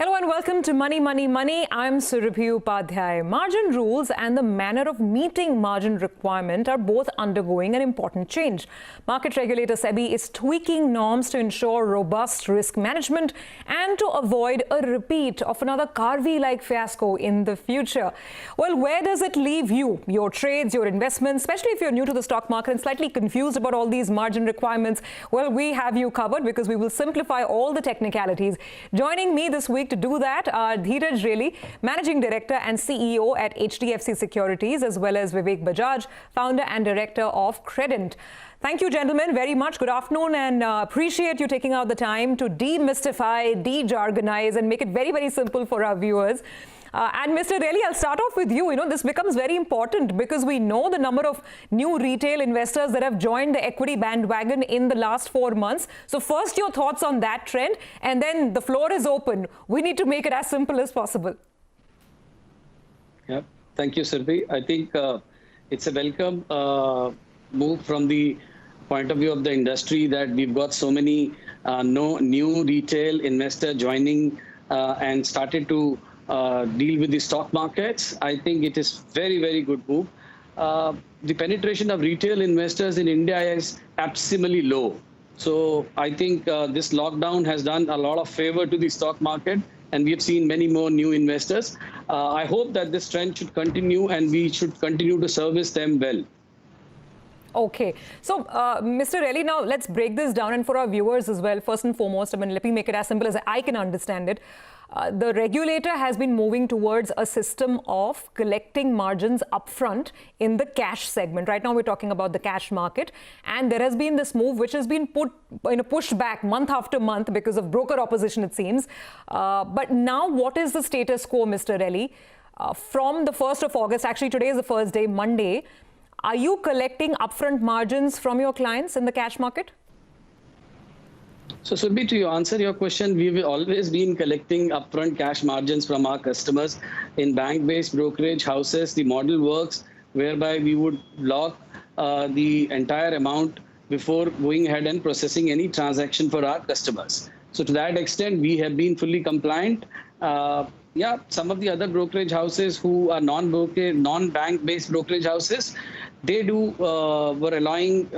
Hello and welcome to Money, Money, Money. I'm Surabhi Upadhyay. Margin rules and the manner of meeting margin requirement are both undergoing an important change. Market regulator SEBI is tweaking norms to ensure robust risk management and to avoid a repeat of another Carvey-like fiasco in the future. Well, where does it leave you, your trades, your investments, especially if you're new to the stock market and slightly confused about all these margin requirements? Well, we have you covered because we will simplify all the technicalities. Joining me this week to do that are Dheeraj Really, Managing Director and CEO at HDFC Securities, as well as Vivek Bajaj, Founder and Director of Credent. Thank you, gentlemen, very much. Good afternoon, and appreciate you taking out the time to demystify, de-jargonize, and make it very, very simple for our viewers. And Mr. Really, I'll start off with you. This becomes very important because we know the number of new retail investors that have joined the equity bandwagon in the last 4 months. So first, your thoughts on that trend, and then the floor is open. We need to make it as simple as possible. Yeah, thank you, Surabhi. I think it's a welcome move from the point of view of the industry that we've got so many new retail investor joining and started to deal with the stock markets. I think it is very, very good move. The penetration of retail investors in India is absolutely low. So I think this lockdown has done a lot of favor to the stock market, and we have seen many more new investors. I hope that this trend should continue and we should continue to service them well. Okay. So, Mr. Really, now let's break this down, and for our viewers as well, first and foremost, let me make it as simple as I can understand it. The regulator has been moving towards a system of collecting margins upfront in the cash segment. Right now, we're talking about the cash market, and there has been this move which has been pushed back month after month because of broker opposition, it seems. But now, what is the status quo, Mr. Really? From the 1st of August, actually today is the first day, Monday, are you collecting upfront margins from your clients in the cash market? So, Surabhi, to answer your question, we've always been collecting upfront cash margins from our customers in bank-based brokerage houses. The model works whereby we would lock the entire amount before going ahead and processing any transaction for our customers. So, to that extent, we have been fully compliant. Yeah, some of the other brokerage houses who are non-bank-based brokerage houses, they were allowing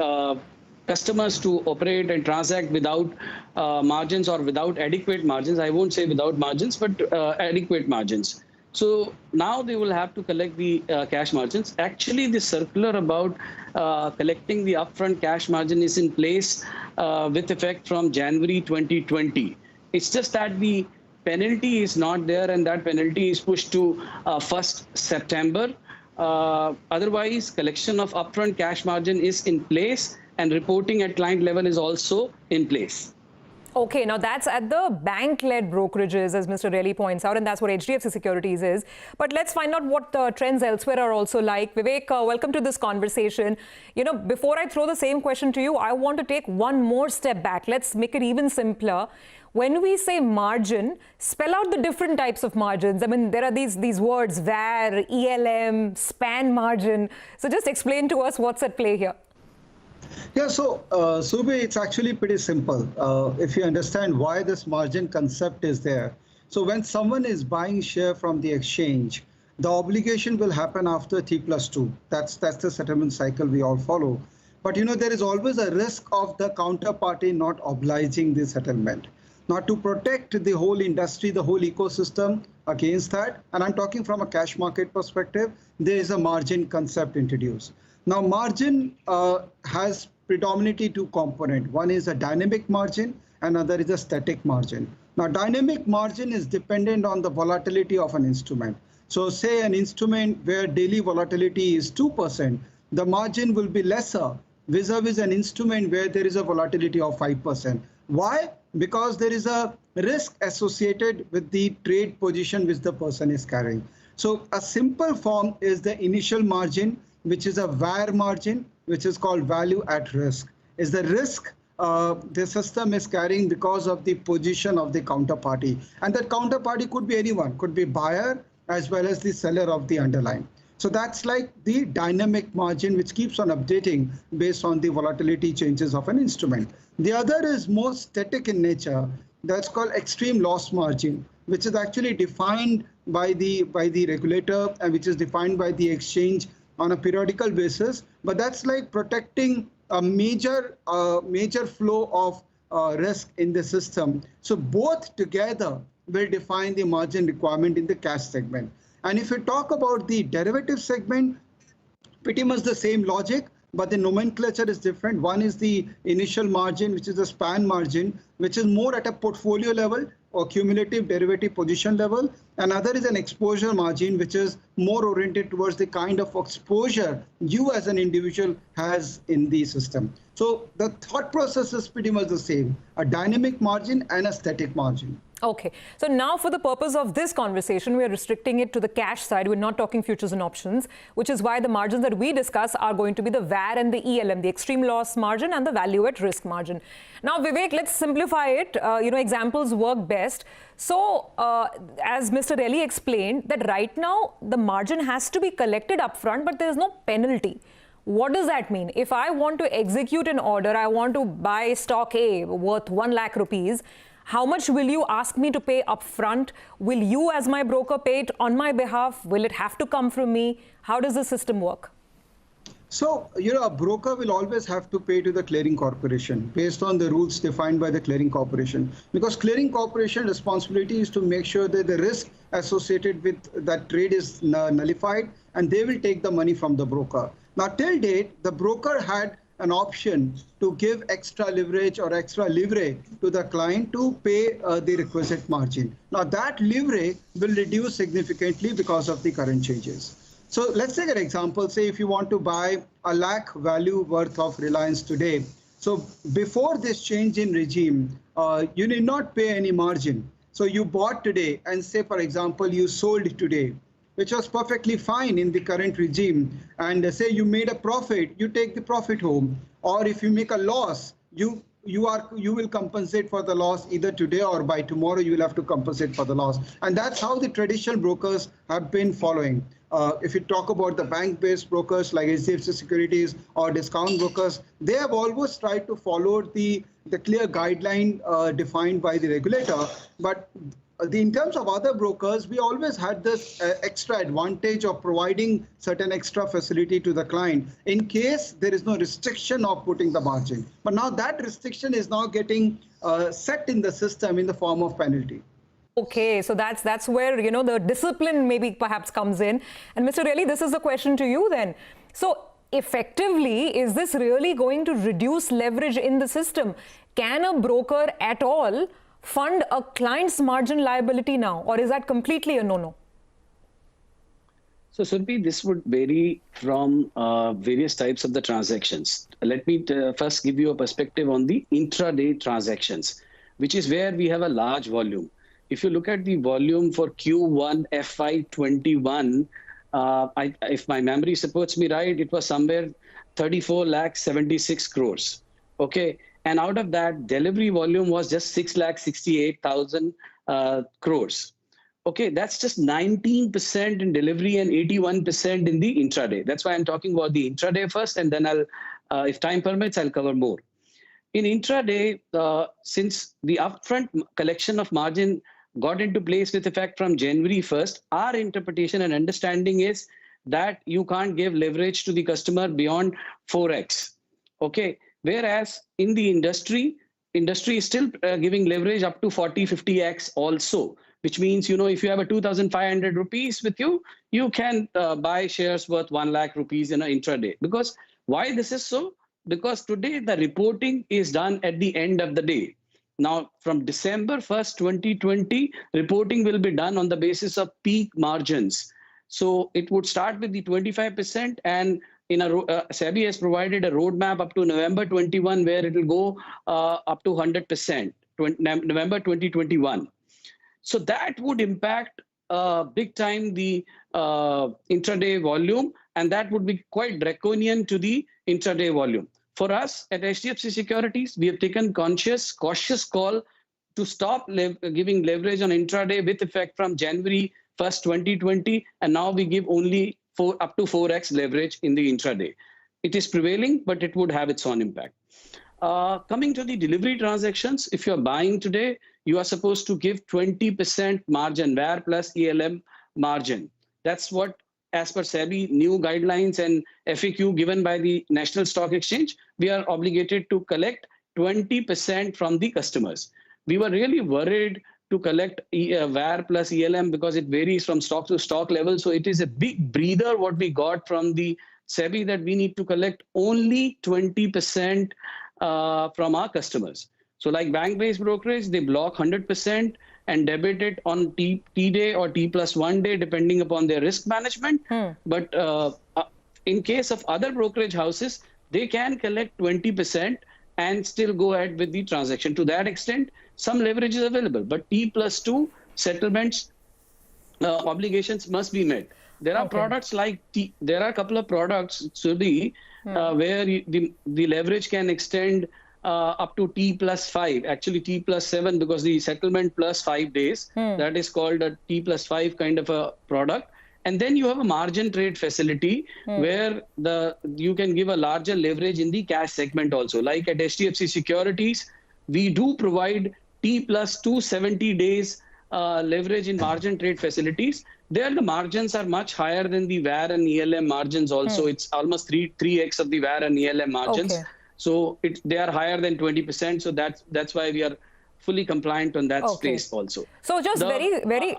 customers to operate and transact without margins or without adequate margins. I won't say without margins, but adequate margins. So now they will have to collect the cash margins. Actually, the circular about collecting the upfront cash margin is in place with effect from January 2020. It's just that the penalty is not there, and that penalty is pushed to 1st September. Otherwise, collection of upfront cash margin is in place, and reporting at client level is also in place. Okay, now that's at the bank-led brokerages, as Mr. Really points out, and that's what HDFC Securities is. But let's find out what the trends elsewhere are also like. Vivek, welcome to this conversation. Before I throw the same question to you, I want to take one more step back. Let's make it even simpler. When we say margin, spell out the different types of margins. There are these words, VAR, ELM, span margin. So just explain to us what's at play here. Yeah, so Surabhi, it's actually pretty simple. If you understand why this margin concept is there. So when someone is buying share from the exchange, the obligation will happen after T+2. That's the settlement cycle we all follow. But there is always a risk of the counterparty not obliging the settlement. Now, to protect the whole industry, the whole ecosystem against that, and I'm talking from a cash market perspective, there is a margin concept introduced. Now, margin has predominantly two components. One is a dynamic margin, and another is a static margin. Now, dynamic margin is dependent on the volatility of an instrument. So say an instrument where daily volatility is 2%, the margin will be lesser vis-a-vis an instrument where there is a volatility of 5%. Why? Because there is a risk associated with the trade position which the person is carrying. So a simple form is the initial margin, which is a VAR margin, which is called value at risk. Is the risk the system is carrying because of the position of the counterparty. And that counterparty could be anyone, could be buyer as well as the seller of the underlying. So that's like the dynamic margin, which keeps on updating based on the volatility changes of an instrument. The other is more static in nature. That's called extreme loss margin. which is actually defined by the regulator and which is defined by the exchange on a periodical basis. But that's like protecting a major flow of risk in the system. So both together will define the margin requirement in the cash segment. And if we talk about the derivative segment, pretty much the same logic, but the nomenclature is different. One is the initial margin, which is the span margin, which is more at a portfolio level or cumulative derivative position level. Another is an exposure margin, which is more oriented towards the kind of exposure you as an individual has in the system. So the thought process is pretty much the same, a dynamic margin and a static margin. Okay. So now for the purpose of this conversation, we are restricting it to the cash side. We're not talking futures and options, which is why the margins that we discuss are going to be the VAR and the ELM, the extreme loss margin and the value at risk margin. Now, Vivek, let's simplify it. Examples work best. So as Mr. Relly explained, that right now the margin has to be collected upfront, but there is no penalty. What does that mean? If I want to execute an order, I want to buy stock A worth 1 lakh rupees, how much will you ask me to pay upfront? Will you as my broker pay it on my behalf? Will it have to come from me? How does the system work? So, a broker will always have to pay to the clearing corporation based on the rules defined by the clearing corporation, because clearing corporation responsibility is to make sure that the risk associated with that trade is nullified, and they will take the money from the broker. Now, till date, the broker had an option to give extra leverage or extra leverage to the client to pay the requisite margin. Now, that leverage will reduce significantly because of the current changes. So let's take an example. Say if you want to buy 1 lakh value worth of Reliance today. So before this change in regime, you need not pay any margin. So you bought today and say, for example, you sold today, which was perfectly fine in the current regime. And say you made a profit, you take the profit home. Or if you make a loss, you will compensate for the loss either today or by tomorrow. You will have to compensate for the loss. And that's how the traditional brokers have been following. If you talk about the bank-based brokers like SEBI Securities or discount brokers, they have always tried to follow the clear guideline defined by the regulator. But in terms of other brokers, we always had this extra advantage of providing certain extra facility to the client in case there is no restriction of putting the margin. But now that restriction is now getting set in the system in the form of penalty. Okay, so that's where, the discipline maybe perhaps comes in. And Mr. Relly, this is the question to you then. So effectively, is this really going to reduce leverage in the system? Can a broker at all fund a client's margin liability now, or is that completely a no-no? So Surabhi, this would vary from various types of the transactions. Let me first give you a perspective on the intraday transactions, which is where we have a large volume. If you look at the volume for Q1 FY21, if my memory supports me right, it was somewhere 34,76 crores. Okay. And out of that, delivery volume was just 6,68,000 crores. Okay, that's just 19% in delivery and 81% in the intraday. That's why I'm talking about the intraday first, and then I'll, if time permits, I'll cover more. In intraday, since the upfront collection of margin got into place with effect from January 1st, our interpretation and understanding is that you can't give leverage to the customer beyond 4x. Okay. Whereas in the industry is still giving leverage up to 40, 50x also, which means, if you have a 2,500 rupees with you, you can buy shares worth 1 lakh rupees in an intraday. Because why this is so? Because today the reporting is done at the end of the day. Now, from December 1st, 2020, reporting will be done on the basis of peak margins. So it would start with the 25%, and SEBI has provided a roadmap up to November 21, where it will go up to 100%, November 2021. So that would impact big time the intraday volume, and that would be quite draconian to the intraday volume. For us at HDFC Securities, we have taken cautious call to stop giving leverage on intraday with effect from January 1st, 2020, and now we give only up to 4x leverage in the intraday. It is prevailing, but it would have its own impact. Coming to the delivery transactions, if you're buying today, you are supposed to give 20% margin, VAR plus ELM margin. That's what, as per SEBI new guidelines and FAQ given by the National Stock Exchange, we are obligated to collect 20% from the customers. We were really worried to collect VAR plus ELM because it varies from stock to stock level. So it is a big breather what we got from the SEBI, that we need to collect only 20% from our customers. So like bank-based brokerage, they block 100% and debit it on T day or T+1 day, depending upon their risk management. But in case of other brokerage houses, they can collect 20% and still go ahead with the transaction. To that extent, some leverage is available, but T+2 settlements obligations must be met. There are products like there are a couple of products, Surbi, where the leverage can extend up to T+5, actually T+7, because the settlement plus 5 days, that is called a T+5 kind of a product. And then you have a margin trade facility where you can give a larger leverage in the cash segment also. Like at HDFC Securities, we do provide T+2 70 days leverage in margin trade facilities. There the margins are much higher than the VAR and ELM margins also. It's almost 3x of the VAR and ELM margins. So they are higher than 20%. So that's why we are fully compliant on that space also. So just very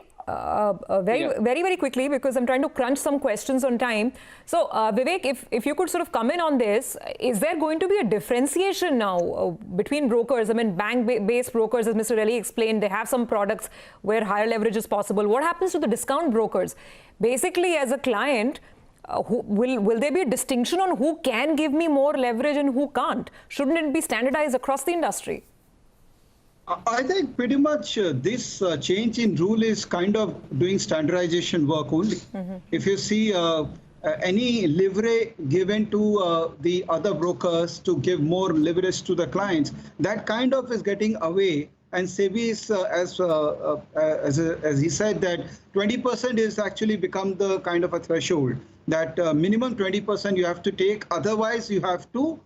quickly, because I'm trying to crunch some questions on time. So Vivek, if you could sort of come in on this, is there going to be a differentiation now between brokers? I mean, bank-based brokers, as Mr. Relly explained, they have some products where higher leverage is possible. What happens to the discount brokers? Basically, as a client, will there be a distinction on who can give me more leverage and who can't? Shouldn't it be standardized across the industry? I think pretty much this change in rule is kind of doing standardization work only. If you see any leverage given to the other brokers to give more leverage to the clients, that kind of is getting away. And SEBI is, as he said, that 20% is actually become the kind of a threshold, that minimum 20% you have to take, otherwise you have to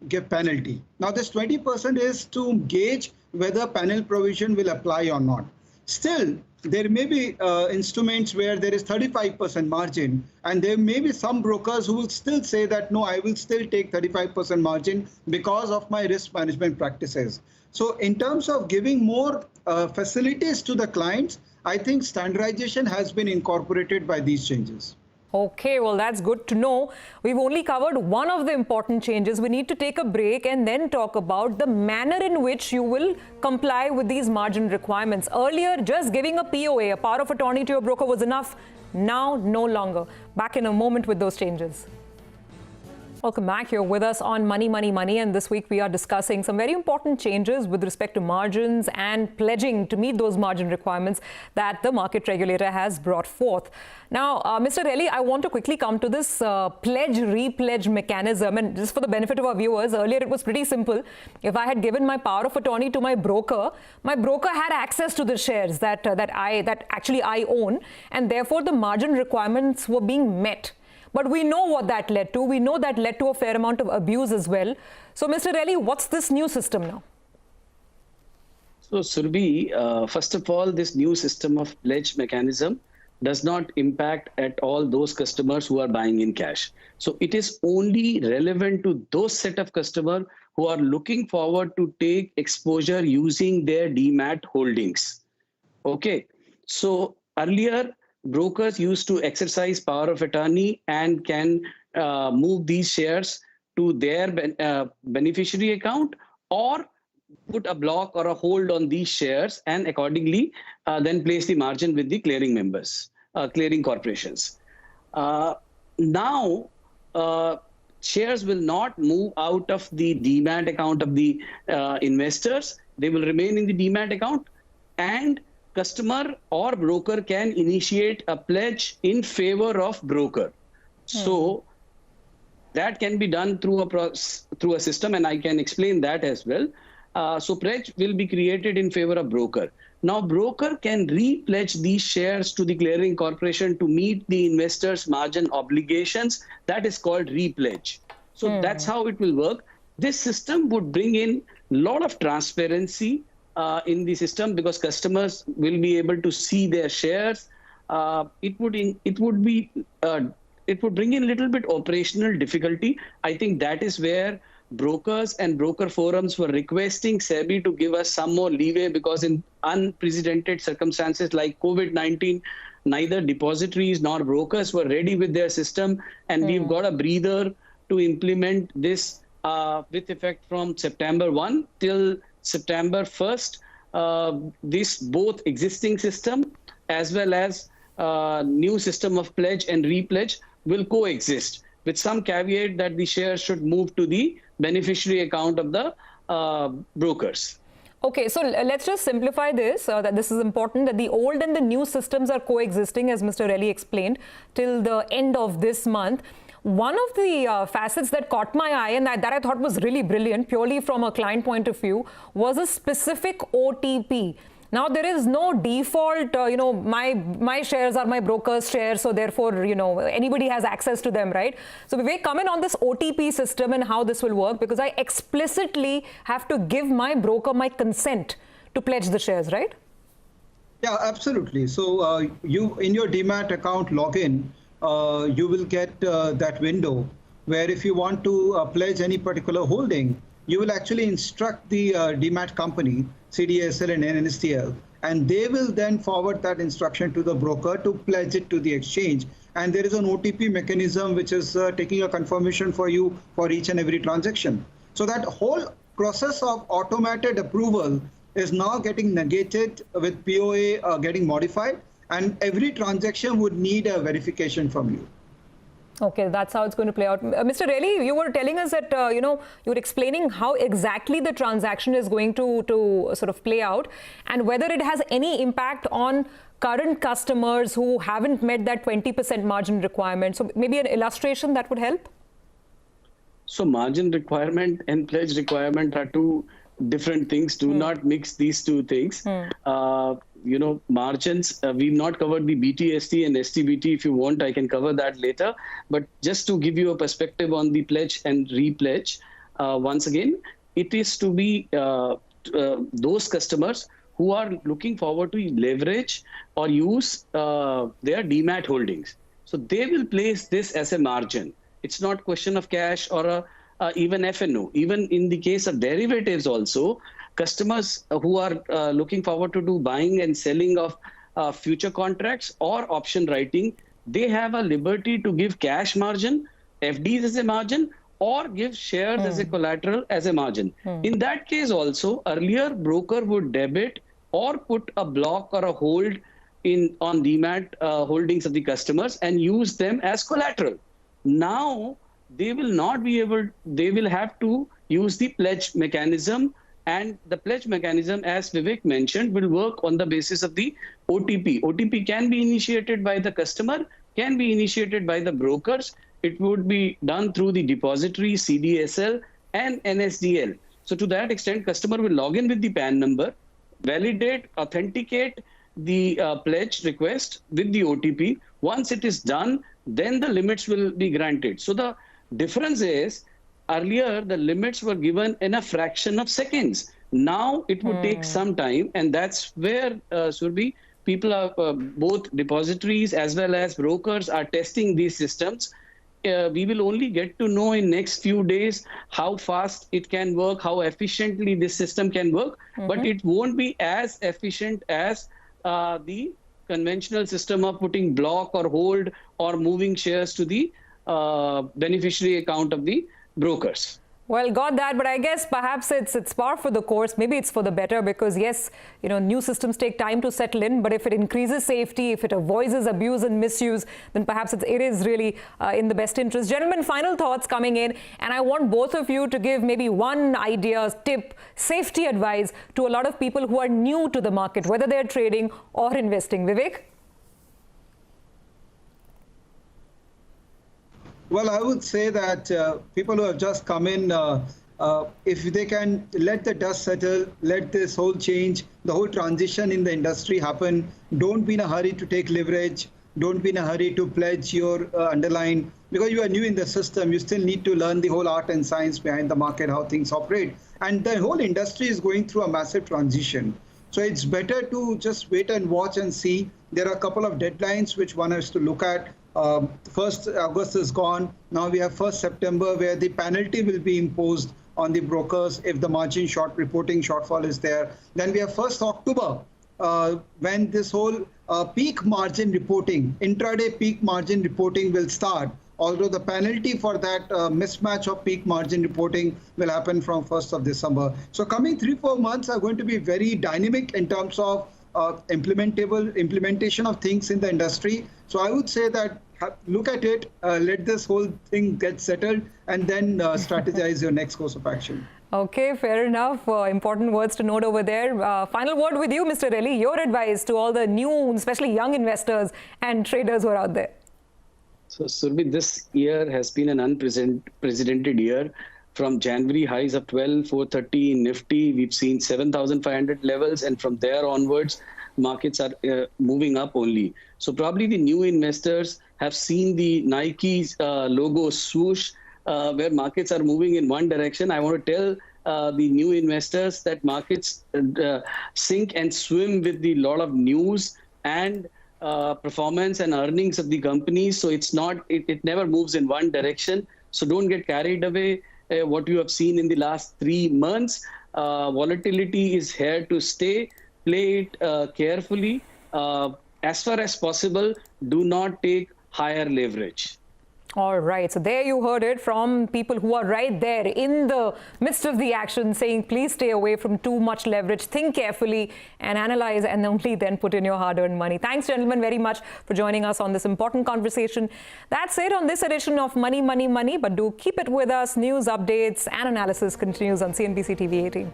give penalty. Now this 20% is to gauge whether panel provision will apply or not. Still, there may be instruments where there is 35% margin, and there may be some brokers who will still say that, no, I will still take 35% margin because of my risk management practices. So in terms of giving more facilities to the clients, I think standardization has been incorporated by these changes. Okay, well, that's good to know. We've only covered one of the important changes. We need to take a break and then talk about the manner in which you will comply with these margin requirements. Earlier, just giving a POA, a power of attorney to your broker, was enough. Now, no longer. Back in a moment with those changes. Welcome back. You're with us on Money, Money, Money, and this week we are discussing some very important changes with respect to margins and pledging to meet those margin requirements that the market regulator has brought forth. Now, Mr. Relly, I want to quickly come to this RePledge mechanism, and just for the benefit of our viewers, earlier it was pretty simple. If I had given my power of attorney to my broker had access to the shares that actually I own, and therefore the margin requirements were being met. But we know what that led to. We know that led to a fair amount of abuse as well. So, Mr. Relly, what's this new system now? So, Surbi, first of all, this new system of pledge mechanism does not impact at all those customers who are buying in cash. So, it is only relevant to those set of customers who are looking forward to take exposure using their demat holdings. Okay. So, earlier, brokers used to exercise power of attorney and can move these shares to their beneficiary account or put a block or a hold on these shares and accordingly then place the margin with the clearing members, clearing corporations. Now, shares will not move out of the demat account of the investors. They will remain in the demat account, and customer or broker can initiate a pledge in favor of broker. So that can be done through a system, and I can explain that as well. So pledge will be created in favor of broker. Now broker can repledge these shares to the clearing corporation to meet the investor's margin obligations. That is called repledge. So that's how it will work. This system would bring in a lot of transparency in the system because customers will be able to see their shares. It would bring in a little bit operational difficulty. I think that is where brokers and broker forums were requesting SEBI to give us some more leeway, because in unprecedented circumstances like COVID-19, neither depositories nor brokers were ready with their system, and we've got a breather to implement this with effect from September 1 till September 1st. This both existing system as well as new system of pledge and repledge will coexist, with some caveat that the shares should move to the beneficiary account of the brokers. Okay, so let's just simplify this, that this is important, that the old and the new systems are coexisting, as Mr. Relly explained, till the end of this month. One of the facets that caught my eye and that I thought was really brilliant, purely from a client point of view, was a specific OTP. Now, there is no default, my shares are my broker's shares, so therefore, anybody has access to them, right? So, Vivek, come in on this OTP system and how this will work, because I explicitly have to give my broker my consent to pledge the shares, right? Yeah, absolutely. So, you in your Demat account login, you will get that window where if you want to pledge any particular holding, you will actually instruct the Demat company, CDSL and NSDL, and they will then forward that instruction to the broker to pledge it to the exchange. And there is an OTP mechanism which is taking a confirmation for you for each and every transaction. So that whole process of automated approval is now getting negated with POA getting modified, and every transaction would need a verification from you. Okay, that's how it's going to play out. Mr. Relly, you were telling us that, you were explaining how exactly the transaction is going to sort of play out, and whether it has any impact on current customers who haven't met that 20% margin requirement. So maybe an illustration that would help? So margin requirement and pledge requirement are two different things. Do not mix these two things. Margins, we've not covered the BTST and STBT. If you want, I can cover that later. But just to give you a perspective on the pledge and repledge, once again, it is to be those customers who are looking forward to leverage or use their Demat holdings. So they will place this as a margin. It's not question of cash or even FNO. Even in the case of derivatives also, customers who are looking forward to do buying and selling of future contracts or option writing, they have a liberty to give cash margin, FDs as a margin, or give shares as a collateral as a margin. In that case also, earlier broker would debit or put a block or a hold on Demat holdings of the customers and use them as collateral. Now, they will have to use the pledge mechanism, and the pledge mechanism, as Vivek mentioned, will work on the basis of the OTP. OTP can be initiated by the customer, can be initiated by the brokers. It would be done through the depository, CDSL and NSDL. So to that extent, customer will log in with the PAN number, validate, authenticate the pledge request with the OTP. Once it is done, then the limits will be granted. So the difference is, earlier the limits were given in a fraction of seconds. Now it would take some time, and that's where Surbi, people are both depositories as well as brokers are testing these systems. We will only get to know in next few days how fast it can work, how efficiently this system can work, but it won't be as efficient as the conventional system of putting block or hold or moving shares to the beneficiary account of the brokers. Well, got that, but I guess perhaps it's par for the course. Maybe it's for the better, because yes, new systems take time to settle in, but if it increases safety, if it avoids abuse and misuse, then perhaps it is really in the best interest. Gentlemen, final thoughts coming in, and I want both of you to give maybe one idea, tip, safety advice to a lot of people who are new to the market, whether they're trading or investing. Vivek? Well, I would say that people who have just come in, if they can let the dust settle, let this whole change, the whole transition in the industry happen, don't be in a hurry to take leverage. Don't be in a hurry to pledge your underlying, because you are new in the system. You still need to learn the whole art and science behind the market, how things operate. And the whole industry is going through a massive transition. So it's better to just wait and watch and see. There are a couple of deadlines which one has to look at. 1st August is gone. Now we have 1st September, where the penalty will be imposed on the brokers if the margin reporting shortfall is there. Then we have 1st October, when this whole peak margin reporting, intraday peak margin reporting will start. Although the penalty for that mismatch of peak margin reporting will happen from 1st of December. So coming 3-4 months are going to be very dynamic in terms of implementation of things in the industry. So I would say that look at it, let this whole thing get settled, and then strategize your next course of action. Okay, fair enough. Important words to note over there. Final word with you, Mr. Relly. Your advice to all the new, especially young investors and traders who are out there. So, Surbhi, this year has been an unprecedented year. From January highs of 12,430 in Nifty, we've seen 7,500 levels, and from there onwards, markets are moving up only. So probably the new investors have seen the Nike's logo swoosh, where markets are moving in one direction. I want to tell the new investors that markets sink and swim with the lot of news and performance and earnings of the companies. So it never moves in one direction. So don't get carried away. What you have seen in the last 3 months, volatility is here to stay. Play it carefully. As far as possible, do not take higher leverage. All right. So there you heard it from people who are right there in the midst of the action, saying, please stay away from too much leverage. Think carefully and analyze, and only then put in your hard-earned money. Thanks, gentlemen, very much for joining us on this important conversation. That's it on this edition of Money, Money, Money. But do keep it with us. News, updates and analysis continues on CNBC TV 18.